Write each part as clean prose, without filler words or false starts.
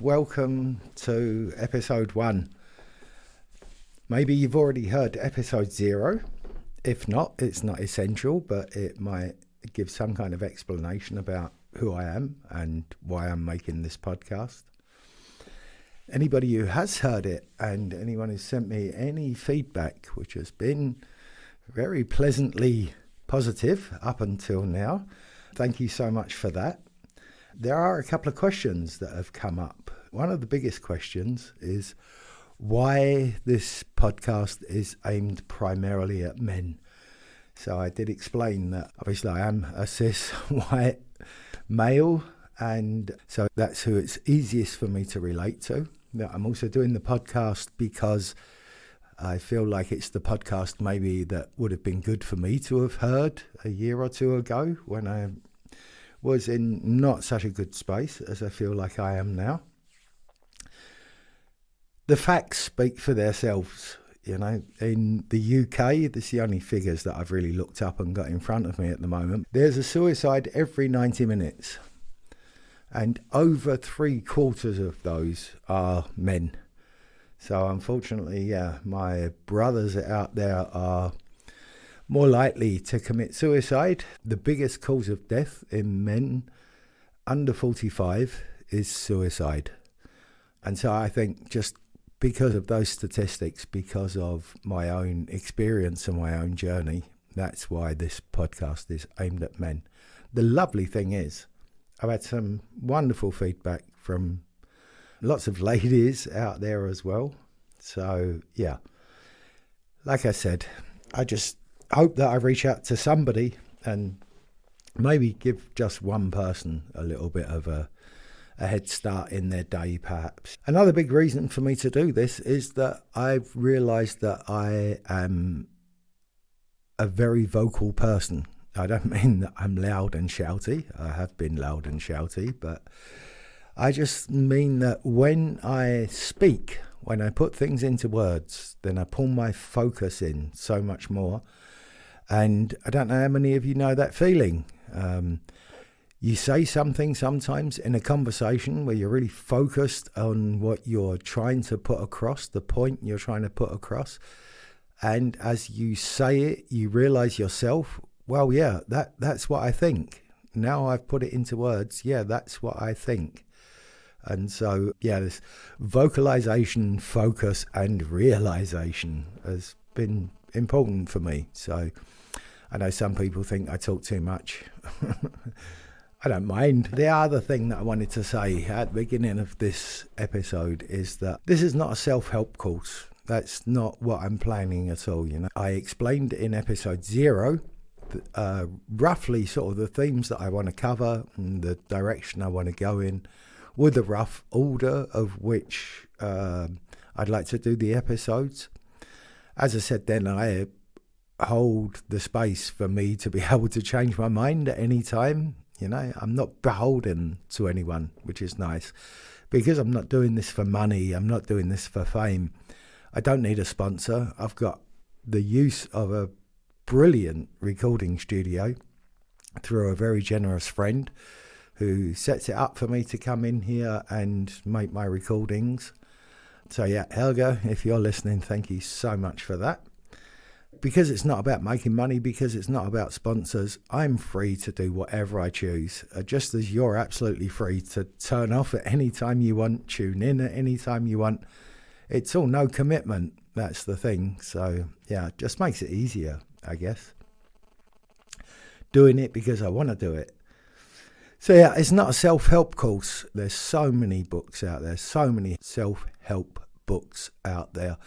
welcome to episode 1. Maybe you've already heard episode 0. If not, it's not essential, but it might give some kind of explanation about who I am and why I'm making this podcast. Anybody who has heard it and anyone who's sent me any feedback, which has been very pleasantly positive up until now, thank you so much for that. There are a couple of questions that have come up. One of the biggest questions is why this podcast is aimed primarily at men. So I did explain that obviously I am a cis white male, and so that's who it's easiest for me to relate to. That I'm also doing the podcast because I feel like it's the podcast maybe that would have been good for me to have heard a year or two ago when I was in not such a good space as I feel like I am now. The facts speak for themselves. You know, in the UK, this is the only figures that I've really looked up and got in front of me at the moment. There's a suicide every 90 minutes. And over 3/4 of those are men. So unfortunately, my brothers out there are more likely to commit suicide. The biggest cause of death in men under 45 is suicide. And so I think just because of those statistics, because of my own experience and my own journey, that's why this podcast is aimed at men. The lovely thing is, I've had some wonderful feedback from lots of ladies out there as well. So, yeah, like I said, I just hope that I reach out to somebody and maybe give just one person a little bit of a head start in their day, perhaps. Another big reason for me to do this is that I've realised that I am a very vocal person. I don't mean that I'm loud and shouty. I have been loud and shouty, but I just mean that when I speak, when I put things into words, then I pull my focus in so much more. And I don't know how many of you know that feeling. You say something sometimes in a conversation where you're really focused on what you're trying to put across, the point you're trying to put across. And as you say it, you realise yourself, well, yeah, that's what I think. Now I've put it into words. Yeah, that's what I think. And so, yeah, this vocalization, focus and realization has been important for me. So I know some people think I talk too much. I don't mind. The other thing that I wanted to say at the beginning of this episode is that this is not a self-help course. That's not what I'm planning at all. You know, I explained in episode 0 roughly sort of the themes that I want to cover and the direction I want to go in, with a rough order of which I'd like to do the episodes. As I said then, I hold the space for me to be able to change my mind at any time. You know, I'm not beholden to anyone, which is nice, because I'm not doing this for money. I'm not doing this for fame. I don't need a sponsor. I've got the use of a brilliant recording studio through a very generous friend who sets it up for me to come in here and make my recordings. So yeah, Helga, if you're listening, thank you so much for that. Because it's not about making money, because it's not about sponsors, I'm free to do whatever I choose, just as you're absolutely free to turn off at any time you want, tune in at any time you want. It's all no commitment, that's the thing. So yeah, it just makes it easier, I guess. Doing it because I want to do it. So yeah, it's not a self-help course. There's so many books out there, so many self-help books out there.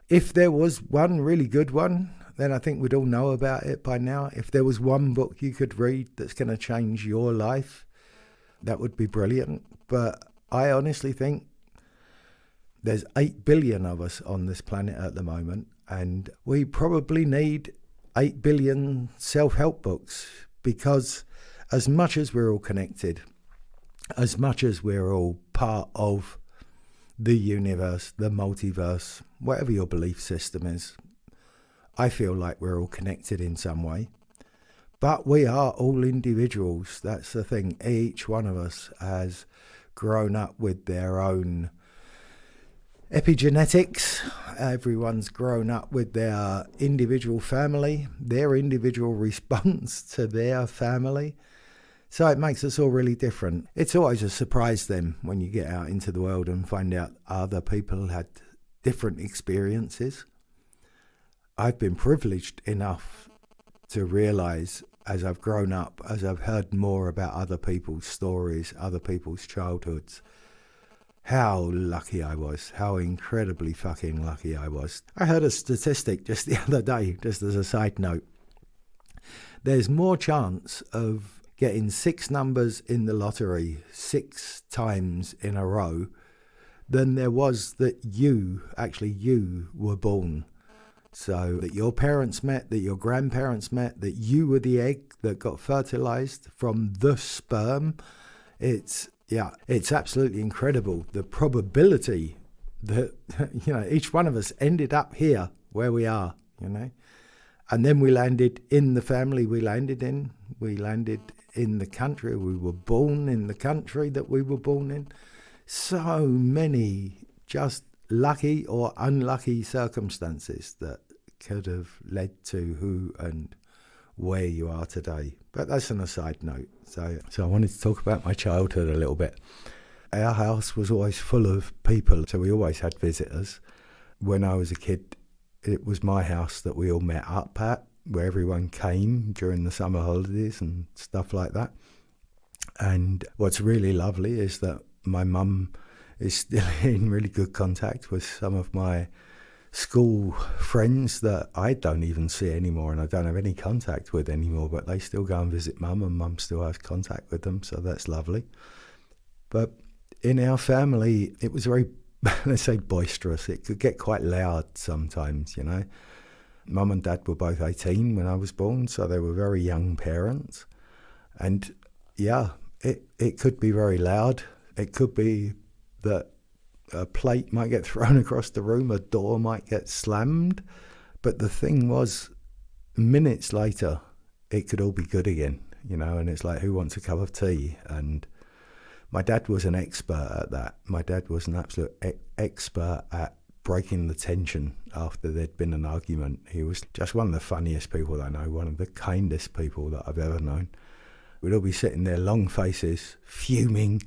If there was one really good one, then I think we'd all know about it by now. If there was one book you could read that's going to change your life, that would be brilliant. But I honestly think there's 8 billion of us on this planet at the moment, and we probably need 8 billion self-help books, because as much as we're all connected, as much as we're all part of the universe, the multiverse, whatever your belief system is, I feel like we're all connected in some way. But we are all individuals. That's the thing. Each one of us has grown up with their own epigenetics. Everyone's grown up with their individual family, their individual response to their family. So it makes us all really different. It's always a surprise then when you get out into the world and find out other people had different experiences. I've been privileged enough to realise as I've grown up, as I've heard more about other people's stories, other people's childhoods, how lucky I was, how incredibly fucking lucky I was. I heard a statistic just the other day, just as a side note. There's more chance of getting 6 numbers in the lottery 6 times in a row than there was that you were born. So that your parents met, that your grandparents met, that you were the egg that got fertilized from the sperm. It's absolutely incredible. The probability that, each one of us ended up here where we are, And then we landed in the family we landed in. We landed in the country. We were born in the country that we were born in. So many just lucky or unlucky circumstances that could have led to who and where you are today. But that's on a side note. So I wanted to talk about my childhood a little bit. Our house was always full of people, so we always had visitors. When I was a kid, it was my house that we all met up at, where everyone came during the summer holidays and stuff like that. And what's really lovely is that my mum is still in really good contact with some of my school friends that I don't even see anymore and I don't have any contact with anymore, but they still go and visit mum and mum still has contact with them, so that's lovely. But in our family, it was very, let's say, boisterous. It could get quite loud sometimes, Mum and dad were both 18 when I was born, so they were very young parents. And it could be very loud. It could be that a plate might get thrown across the room, a door might get slammed. But the thing was, minutes later, it could all be good again, and it's like, who wants a cup of tea? And my dad was an expert at that. My dad was an absolute expert at breaking the tension after there'd been an argument. He was just one of the funniest people I know, one of the kindest people that I've ever known. We'd all be sitting there, long faces, fuming,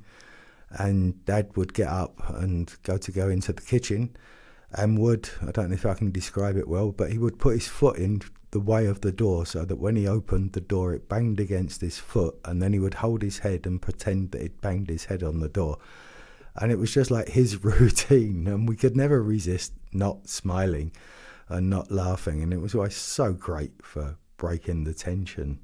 and Dad would get up and go into the kitchen and I don't know if I can describe it well, but he would put his foot in the way of the door so that when he opened the door, it banged against his foot, and then he would hold his head and pretend that it banged his head on the door. And it was just like his routine, and we could never resist not smiling and not laughing, and it was always so great for breaking the tension.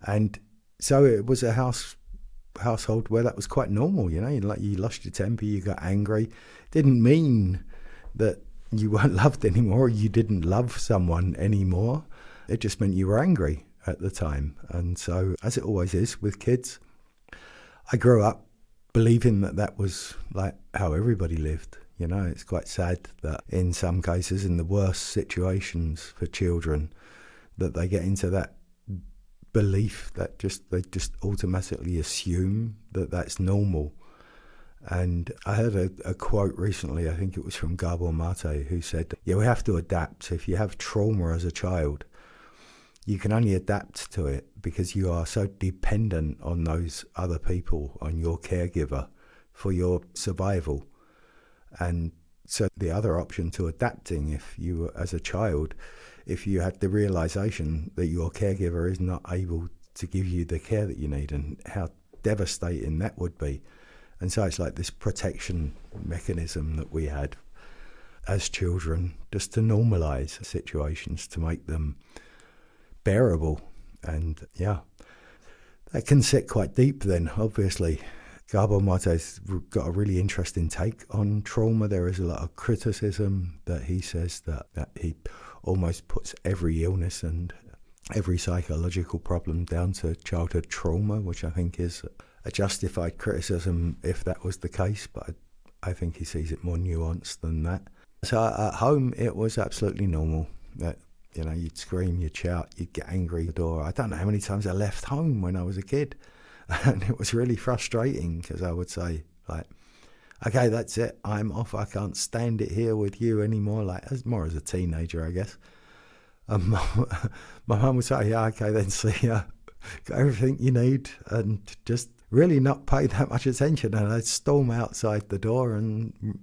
And so it was a household where that was quite normal, you lost your temper, you got angry. Didn't mean that you weren't loved anymore, or you didn't love someone anymore. It just meant you were angry at the time. And so, as it always is with kids, I grew up believing that was like how everybody lived. It's quite sad that in some cases, in the worst situations for children, that they get into that belief that they just automatically assume that that's normal. And I heard a quote recently, I think it was from Gabor Mate, who said, we have to adapt. If you have trauma as a child, you can only adapt to it because you are so dependent on those other people, on your caregiver, for your survival. And so the other option to adapting, if you were as a child, if you had the realization that your caregiver is not able to give you the care that you need, and how devastating that would be. And so it's like this protection mechanism that we had as children, just to normalize situations, to make them bearable. And that can sit quite deep then, obviously. Gabor Mate's got a really interesting take on trauma. There is a lot of criticism that he says that he almost puts every illness and every psychological problem down to childhood trauma, which I think is a justified criticism if that was the case, but I think he sees it more nuanced than that. So at home, it was absolutely normal that, you'd scream, you'd shout, you'd get angry at the door. I don't know how many times I left home when I was a kid, and it was really frustrating because I would say, Like, okay, that's it. I'm off. I can't stand it here with you anymore. Like, as more as a teenager, I guess. My mum would say, yeah, okay, then see ya. Got everything you need, and just really not pay that much attention. And I'd storm outside the door and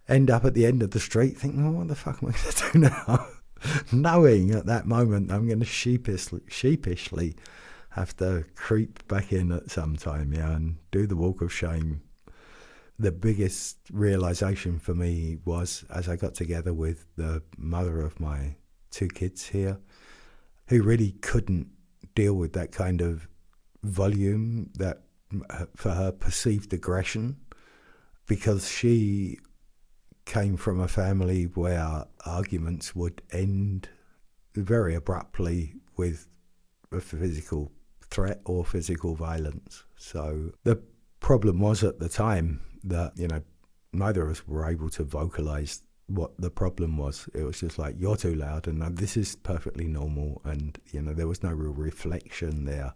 end up at the end of the street thinking, oh, what the fuck am I going to do now? Knowing at that moment I'm going to sheepishly have to creep back in at some time, yeah, and do the walk of shame. The biggest realization for me was as I got together with the mother of my 2 kids here, who really couldn't deal with that kind of volume, that for her perceived aggression, because she came from a family where arguments would end very abruptly with a physical threat or physical violence. So the problem was at the time that, neither of us were able to vocalize what the problem was. It was just like, you're too loud, and this is perfectly normal, and there was no real reflection there,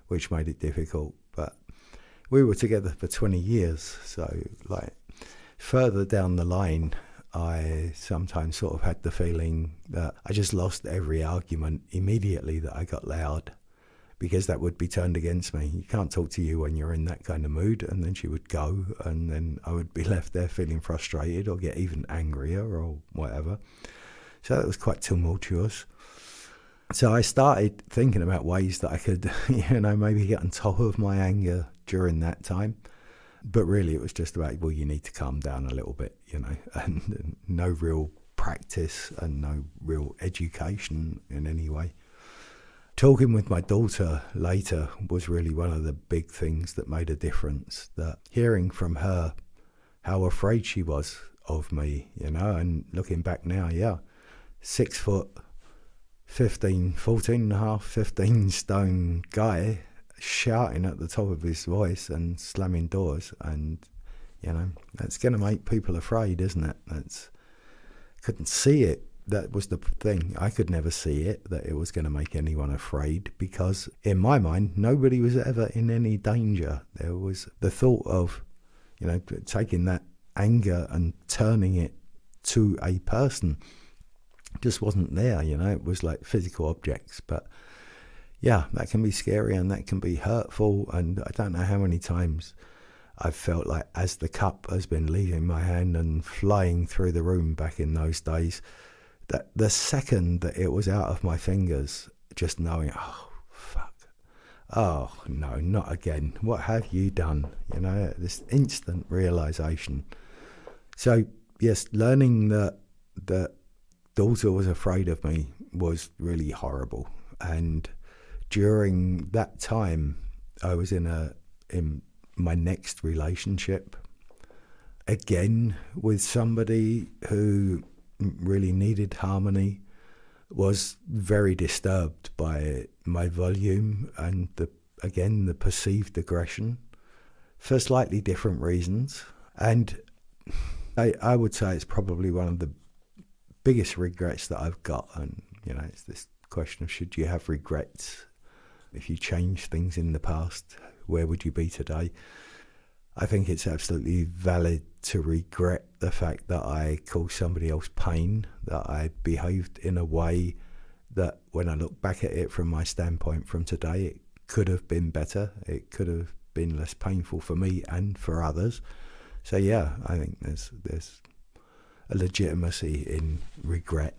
which made it difficult. But we were together for 20 years, so like further down the line, I sometimes sort of had the feeling that I just lost every argument immediately that I got loud, because that would be turned against me. You can't talk to you when you're in that kind of mood. And then she would go, and then I would be left there feeling frustrated or get even angrier or whatever. So that was quite tumultuous. So I started thinking about ways that I could, maybe get on top of my anger during that time. But really it was just about, well, you need to calm down a little bit, and no real practice and no real education in any way. Talking with my daughter later was really one of the big things that made a difference. That hearing from her how afraid she was of me, and looking back now, 6 foot, 15 and a half, 15 stone guy shouting at the top of his voice and slamming doors, and that's going to make people afraid, isn't it? Couldn't see it. That was the thing. I could never see it, that it was going to make anyone afraid, because in my mind, nobody was ever in any danger. There was the thought of, taking that anger and turning it to a person just wasn't there, It was like physical objects. But yeah, that can be scary and that can be hurtful. And I don't know how many times I've felt like, as the cup has been leaving my hand and flying through the room back in those days, that the second that it was out of my fingers, just knowing, oh, fuck. Oh, no, not again. What have you done? This instant realization. So, yes, learning that daughter was afraid of me was really horrible. And during that time, I was in my next relationship, again with somebody who really needed harmony, was very disturbed by my volume and the perceived aggression for slightly different reasons. And I would say it's probably one of the biggest regrets that I've got. And it's this question of, should you have regrets? If you change things in the past, where would you be today? I think it's absolutely valid to regret the fact that I caused somebody else pain, that I behaved in a way that, when I look back at it from my standpoint from today, it could have been better. It could have been less painful for me and for others. So yeah, I think there's a legitimacy in regret.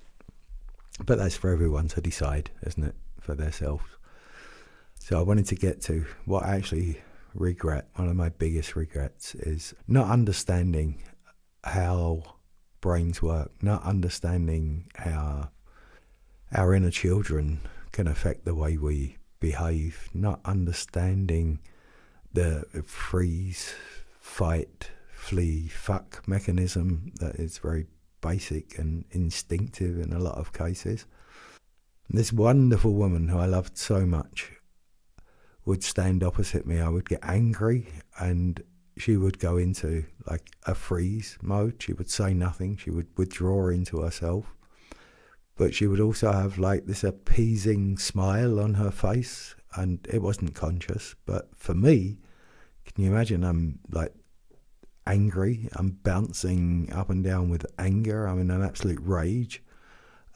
But that's for everyone to decide, isn't it, for themselves. So I wanted to get to what I actually regret. One of my biggest regrets is not understanding how brains work, not understanding how our inner children can affect the way we behave, not understanding the freeze, fight, flee, fuck mechanism that is very basic and instinctive in a lot of cases. This wonderful woman who I loved so much would stand opposite me. I would get angry and she would go into like a freeze mode. She would say nothing. She would withdraw into herself. But she would also have like this appeasing smile on her face, and it wasn't conscious. But for me, can you imagine, I'm like angry. I'm bouncing up and down with anger. I'm in an absolute rage.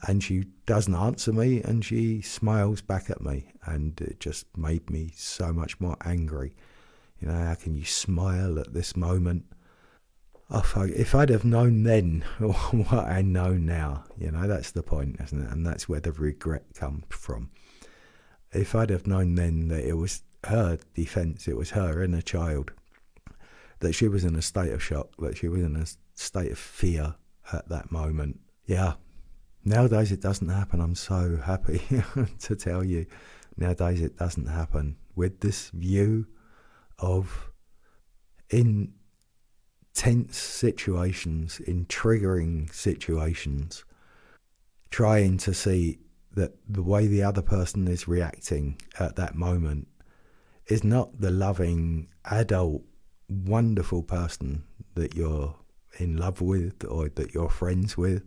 And she doesn't answer me, and she smiles back at me. And it just made me so much more angry. You know, how can you smile at this moment? If I'd have known then what I know now, you know, that's the point, isn't it? And that's where the regret comes from. If I'd have known then that it was her defence, it was her inner child, that she was in a state of shock, that she was in a state of fear at that moment. Yeah, nowadays it doesn't happen. I'm so happy to tell you, nowadays it doesn't happen. With this view of intense situations, in triggering situations, trying to see that the way the other person is reacting at that moment is not the loving, adult, wonderful person that you're in love with or that you're friends with,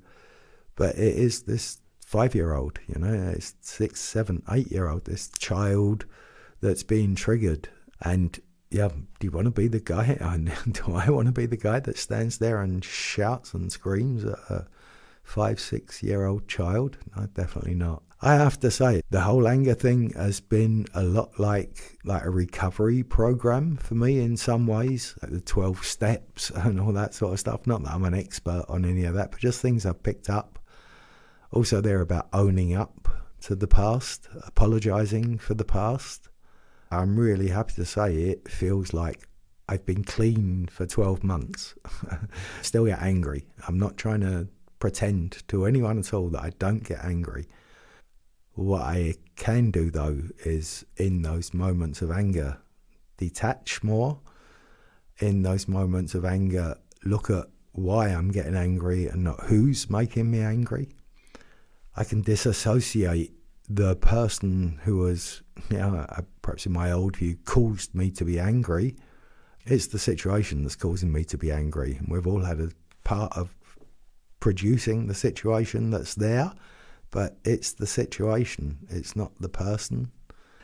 but it is this 5-year-old, you know, it's 6, 7, 8-year-old, this child that's being triggered. And yeah, do you want to be the guy? Do I want to be the guy that stands there and shouts and screams at a 5, 6-year-old child? No, definitely not. I have to say, the whole anger thing has been a lot like a recovery program for me in some ways, like the 12 steps and all that sort of stuff. Not that I'm an expert on any of that, but just things I've picked up. Also, they're about owning up to the past, apologising for the past. I'm really happy to say it feels like I've been clean for 12 months. Still get angry. I'm not trying to pretend to anyone at all that I don't get angry. What I can do, though, is in those moments of anger, detach more. In those moments of anger, look at why I'm getting angry and not who's making me angry. I can disassociate the person who was, you know, perhaps in my old view, caused me to be angry. It's the situation that's causing me to be angry. And we've all had a part of producing the situation that's there, but it's the situation, it's not the person.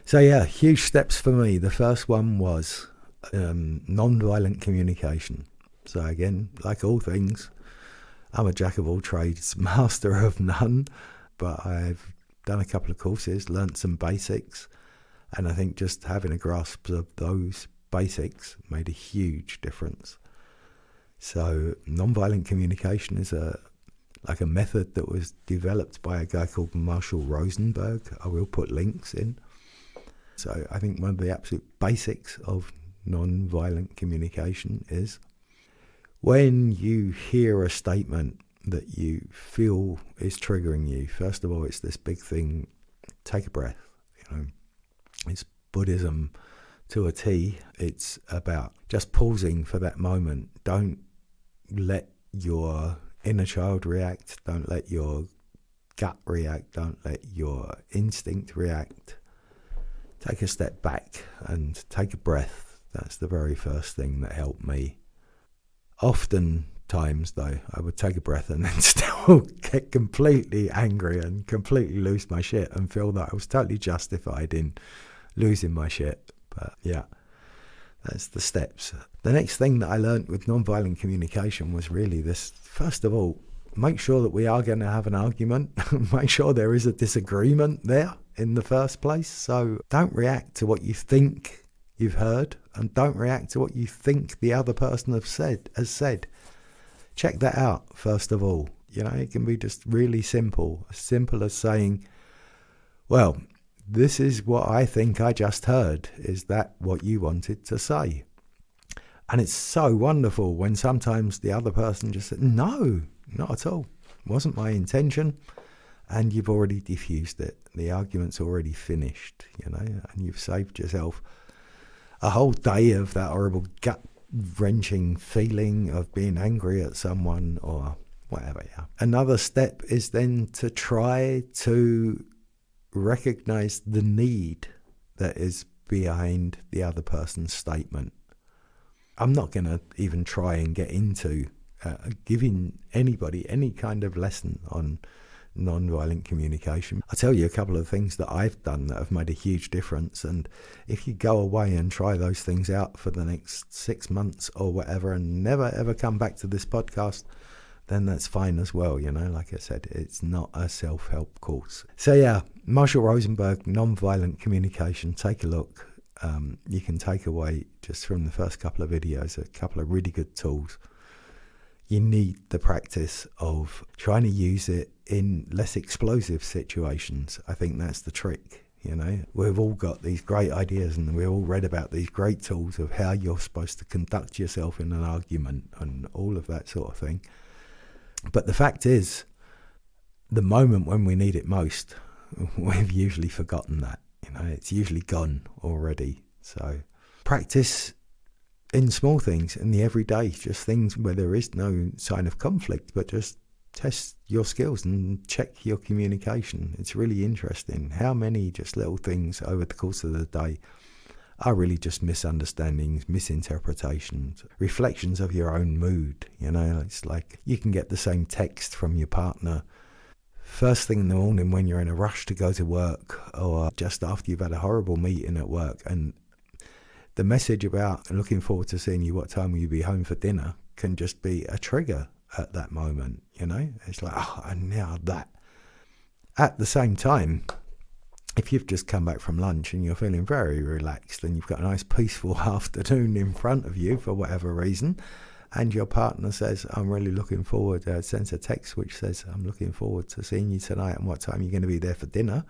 So yeah, huge steps for me. The first one was non-violent communication. So again, like all things, I'm a jack of all trades, master of none, but I've done a couple of courses, learnt some basics, and I think just having a grasp of those basics made a huge difference. So non-violent communication is a method that was developed by a guy called Marshall Rosenberg. I will put links in. So I think one of the absolute basics of non-violent communication is when you hear a statement that you feel is triggering you, first of all, it's this big thing, take a breath. You know, it's Buddhism to a T. It's about just pausing for that moment. Don't let your inner child react. Don't let your gut react. Don't let your instinct react. Take a step back and take a breath. That's the very first thing that helped me. Oftentimes, though, I would take a breath and then still get completely angry and completely lose my shit and feel that I was totally justified in losing my shit. But yeah, that's the steps. The next thing that I learned with non-violent communication was really this. First of all, make sure that we are going to have an argument. Make sure there is a disagreement there in the first place. So don't react to what you think you've heard, and don't react to what you think the other person has said. Check that out, first of all. You know, it can be just really simple. As simple as saying, well, this is what I think I just heard. Is that what you wanted to say? And it's so wonderful when sometimes the other person just said, no, not at all. It wasn't my intention. And you've already diffused it. The argument's already finished, you know, and you've saved yourself a whole day of that horrible gut-wrenching feeling of being angry at someone or whatever. Yeah. Another step is then to try to recognize the need that is behind the other person's statement. I'm not going to even try and get into giving anybody any kind of lesson on non-violent communication. I'll tell you a couple of things that I've done that have made a huge difference, and if you go away and try those things out for the next 6 months or whatever and never ever come back to this podcast, then that's fine as well. Like I said, it's not a self-help course. So yeah, Marshall Rosenberg, non-violent communication, take a look. You can take away just from the first couple of videos a couple of really good tools. You need the practice of trying to use it in less explosive situations. I think that's the trick. We've all got these great ideas, and we've all read about these great tools of how you're supposed to conduct yourself in an argument and all of that sort of thing. But the fact is, the moment when we need it most, we've usually forgotten that. It's usually gone already. So practice in small things, in the everyday, just things where there is no sign of conflict, but just test your skills and check your communication. It's really interesting how many just little things over the course of the day are really just misunderstandings, misinterpretations, reflections of your own mood. It's like you can get the same text from your partner first thing in the morning when you're in a rush to go to work, or just after you've had a horrible meeting at work, and the message about looking forward to seeing you, what time will you be home for dinner, can just be a trigger at that moment. It's like, and now that. At the same time, if you've just come back from lunch and you're feeling very relaxed and you've got a nice peaceful afternoon in front of you for whatever reason, and your partner says, I'm really looking forward, sends a text which says, I'm looking forward to seeing you tonight, and what time you're going to be there for dinner,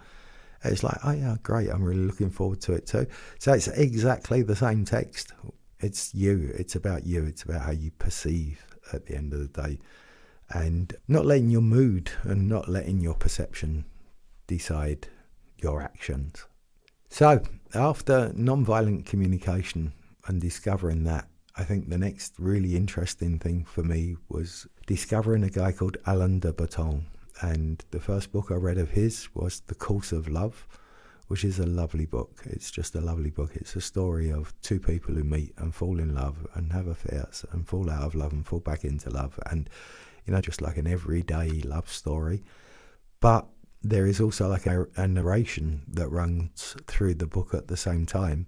it's like, oh yeah, great, I'm really looking forward to it too. So it's exactly the same text. It's you, it's about you, it's about how you perceive at the end of the day, and not letting your mood and not letting your perception decide your actions. So after non-violent communication and discovering that, I think the next really interesting thing for me was discovering a guy called Alain de Botton. And the first book I read of his was The Course of Love, which is a lovely book. It's just a lovely book. It's a story of two people who meet and fall in love and have affairs and fall out of love and fall back into love. And, just like an everyday love story. But there is also like a narration that runs through the book at the same time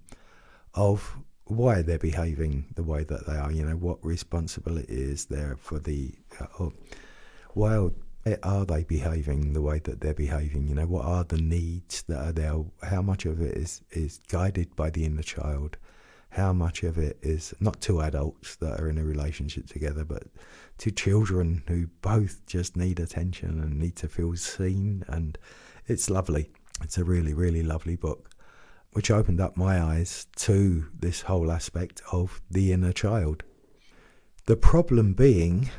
of why they're behaving the way that they are, what responsibility is there for why are they behaving the way that they're behaving, what are the needs that are there, how much of it is guided by the inner child, how much of it is not two adults that are in a relationship together, but two children who both just need attention and need to feel seen. And it's lovely. It's a really, really lovely book, which opened up my eyes to this whole aspect of the inner child. The problem being,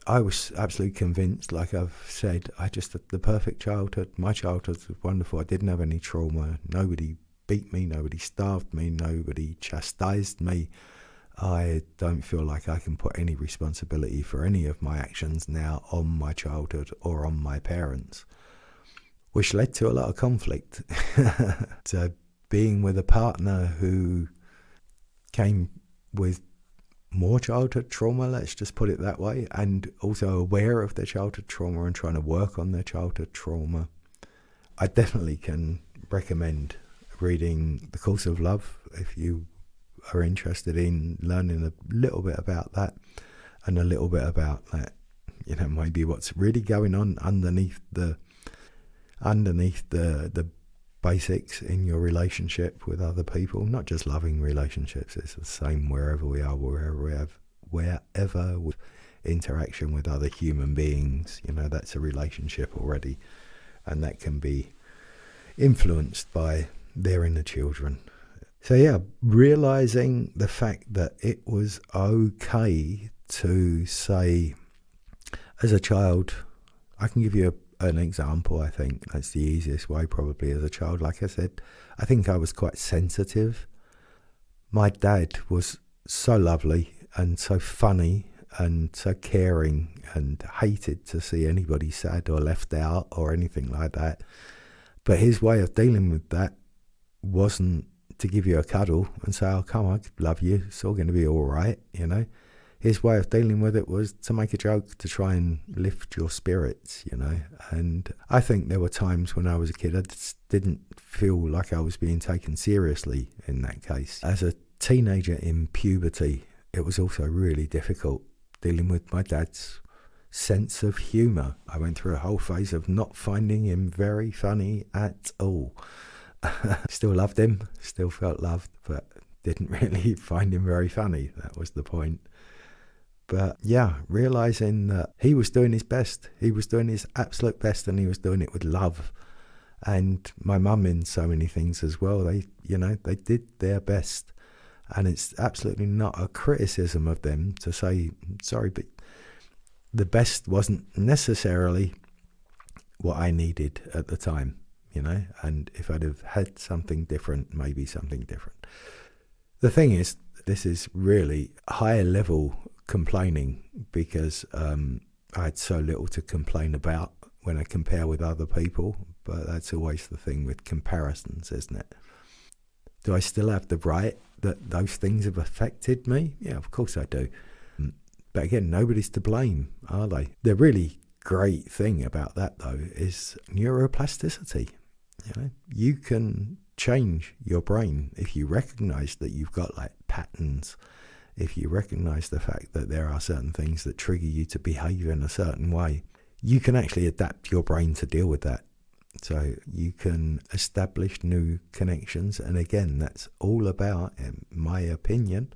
I was absolutely convinced, like I've said, I just had the perfect childhood. My childhood was wonderful. I didn't have any trauma. Nobody beat me. Nobody starved me. Nobody chastised me. I don't feel like I can put any responsibility for any of my actions now on my childhood or on my parents, which led to a lot of conflict. So being with a partner who came with more childhood trauma, let's just put it that way, and also aware of their childhood trauma and trying to work on their childhood trauma, I definitely can recommend reading The Course of Love if you are interested in learning a little bit about that and a little bit about that, maybe what's really going on underneath the basics in your relationship with other people, not just loving relationships. It's the same wherever we are, wherever with interaction with other human beings, that's a relationship already, and that can be influenced by their inner children. So yeah, realizing the fact that it was okay to say, as a child, I can give you an example. I think that's the easiest way probably. As a child, like I said, I think I was quite sensitive. My dad was so lovely and so funny and so caring and hated to see anybody sad or left out or anything like that. But his way of dealing with that wasn't to give you a cuddle and say, oh, come on, I love you, it's all going to be all right, his way of dealing with it was to make a joke to try and lift your spirits, you know. And I think there were times when I was a kid I just didn't feel like I was being taken seriously in that case. As a teenager in puberty, it was also really difficult dealing with my dad's sense of humour. I went through a whole phase of not finding him very funny at all. Still loved him, still felt loved, but didn't really find him very funny. That was the point. But yeah, realising that he was doing his best. He was doing his absolute best, and he was doing it with love. And my mum in so many things as well. They did their best. And it's absolutely not a criticism of them to say, sorry, but the best wasn't necessarily what I needed at the time, you know. And if I'd have had something different, maybe something different. The thing is, this is really higher level complaining, because I had so little to complain about when I compare with other people. But that's always the thing with comparisons, isn't it? Do I still have the right that those things have affected me? Yeah, of course I do. But again, nobody's to blame, are they? The really great thing about that, though, is neuroplasticity. You know, you can change your brain if you recognize that you've got like patterns, if you recognize the fact that there are certain things that trigger you to behave in a certain way. You can actually adapt your brain to deal with that. So you can establish new connections. And again, that's all about, in my opinion,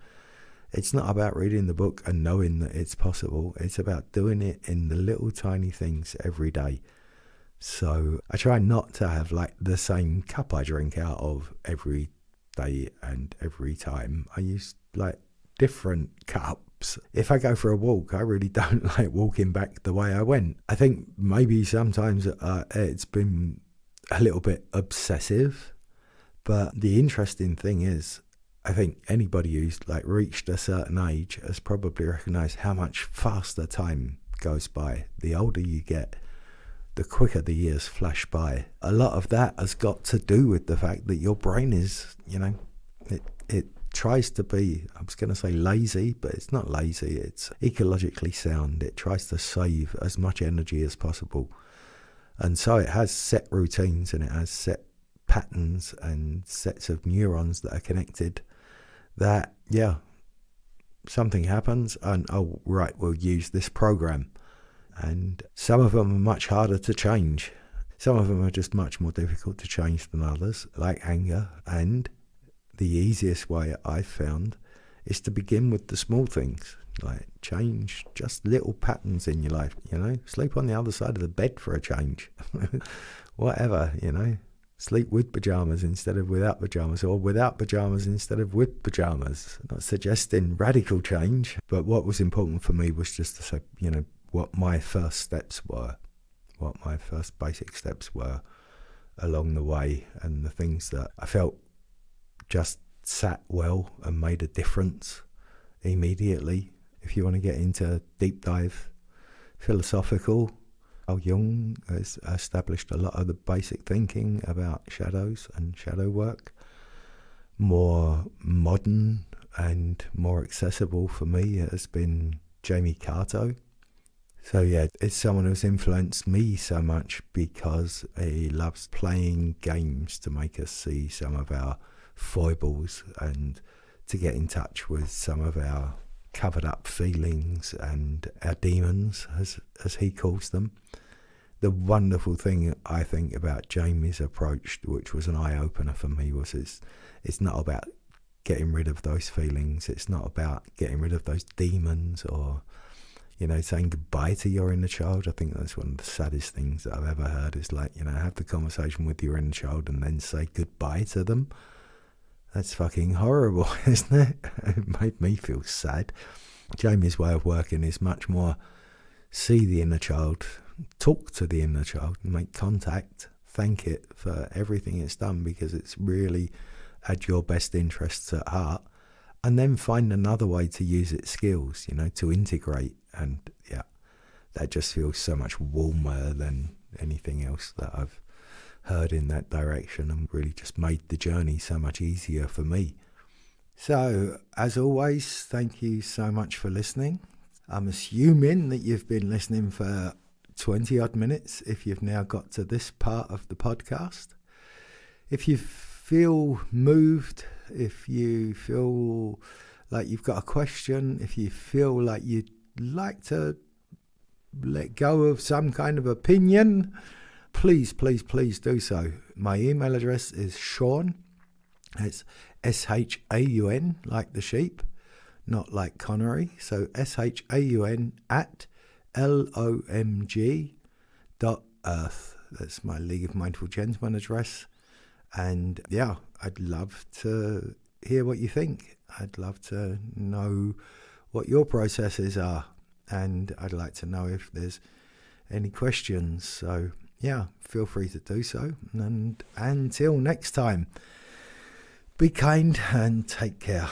it's not about reading the book and knowing that it's possible. It's about doing it in the little tiny things every day. So I try not to have like the same cup I drink out of every day and every time. I use like different cups. If I go for a walk, I really don't like walking back the way I went. I think maybe sometimes it's been a little bit obsessive, but the interesting thing is, I think anybody who's like reached a certain age has probably recognised how much faster time goes by. The older you get, the quicker the years flash by. A lot of that has got to do with the fact that your brain is, you know, it tries to be, I was going to say lazy, but it's not lazy, it's ecologically sound. It tries to save as much energy as possible. And so it has set routines, and it has set patterns and sets of neurons that are connected that, yeah, something happens and, oh, right, we'll use this program. And some of them are much harder to change. Some of them are just much more difficult to change than others, like anger. And the easiest way I've found is to begin with the small things, like change just little patterns in your life, you know, sleep on the other side of the bed for a change, whatever, you know, sleep with pajamas instead of without pajamas, or without pajamas instead of with pajamas. Not suggesting radical change, but what was important for me was just to say, you know, what my first steps were, what my first basic steps were along the way, and the things that I felt just sat well and made a difference immediately. If you want to get into deep dive philosophical, Jung has established a lot of the basic thinking about shadows and shadow work. More modern and more accessible for me has been Catto. So yeah, it's someone who's influenced me so much because he loves playing games to make us see some of our foibles and to get in touch with some of our covered up feelings and our demons, as he calls them. The wonderful thing I think about Jamie's approach, which was an eye-opener for me, was it's not about getting rid of those feelings. It's not about getting rid of those demons or, you know, saying goodbye to your inner child. I think that's one of the saddest things that I've ever heard, is like, you know, have the conversation with your inner child and then say goodbye to them. That's fucking horrible, isn't it? It made me feel sad. Jamie's way of working is much more see the inner child, talk to the inner child, make contact, thank it for everything it's done because it's really had your best interests at heart, and then find another way to use its skills, you know, to integrate. And yeah, that just feels so much warmer than anything else that I've heard in that direction, and really just made the journey so much easier for me. So, as always, thank you so much for listening. I'm assuming that you've been listening for 20 odd minutes if you've now got to this part of the podcast. If you feel moved, if you feel like you've got a question, if you feel like you'd like to let go of some kind of opinion, please do so. My email address is Sean. It's SHAUN, like the sheep, not like Connery. So SHAUN at LOMG.earth. That's my League of Mindful Gentlemen address. And yeah, I'd love to hear what you think. I'd love to know what your processes are. And I'd like to know if there's any questions. So yeah, feel free to do so. And until next time, be kind and take care.